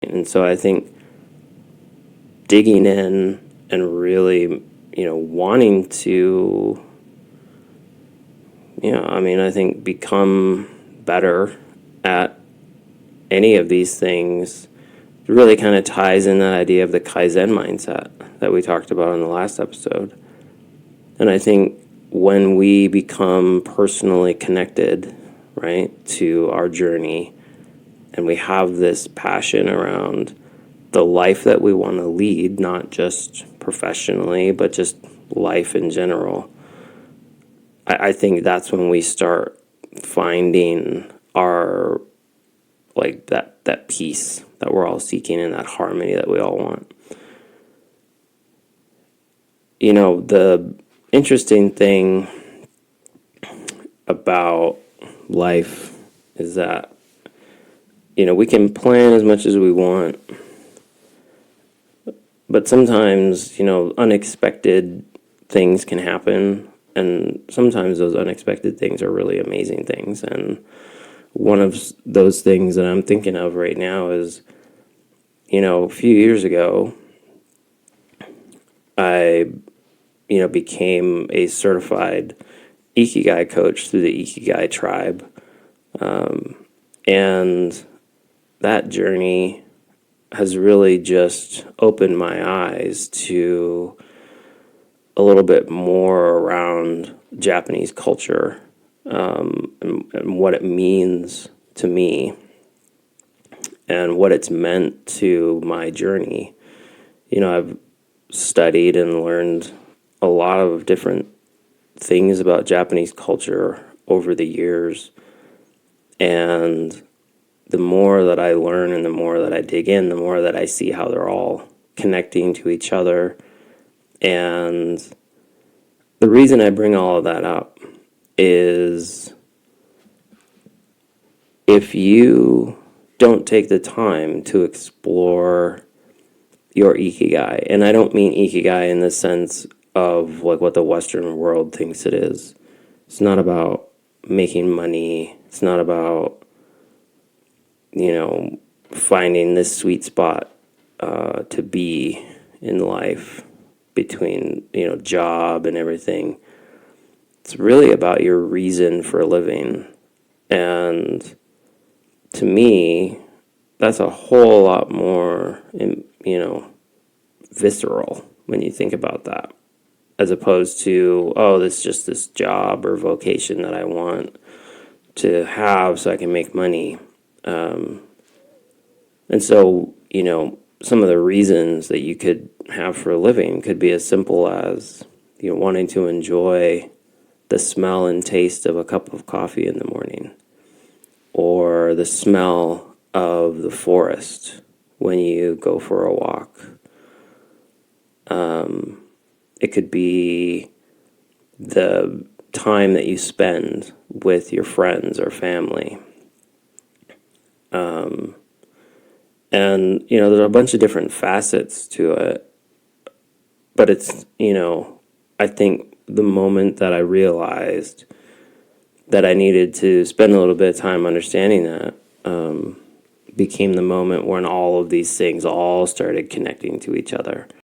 And so I think digging in and really, wanting to, I think become better at any of these things really kind of ties in that idea of the Kaizen mindset that we talked about in the last episode. And I think when we become personally connected, right, to our journey, and we have this passion around the life that we want to lead, not just professionally, but just life in general, I think that's when we start finding our, like, that peace that we're all seeking and that harmony that we all want. The interesting thing about life is that, we can plan as much as we want, but sometimes, unexpected things can happen, and sometimes those unexpected things are really amazing things. And one of those things that I'm thinking of right now is, a few years ago, I, became a certified Ikigai coach through the Ikigai Tribe. And that journey has really just opened my eyes to a little bit more around Japanese culture, and what it means to me and what it's meant to my journey. I've studied and learned a lot of different things about Japanese culture over the years. And the more that I learn and the more that I dig in, the more that I see how they're all connecting to each other. And the reason I bring all of that up is if you don't take the time to explore your Ikigai, and I don't mean Ikigai in the sense of like what the Western world thinks it is. It's not about making money. It's not about, finding this sweet spot to be in life between, job and everything. It's really about your reason for living. And to me, that's a whole lot more, visceral when you think about that, as opposed to, oh, this is just this job or vocation that I want to have so I can make money. And so, some of the reasons that you could have for a living could be as simple as, wanting to enjoy the smell and taste of a cup of coffee in the morning, or the smell of the forest when you go for a walk. It could be the time that you spend with your friends or family. And, there's a bunch of different facets to it. But it's, I think the moment that I realized that I needed to spend a little bit of time understanding that, became the moment when all of these things all started connecting to each other.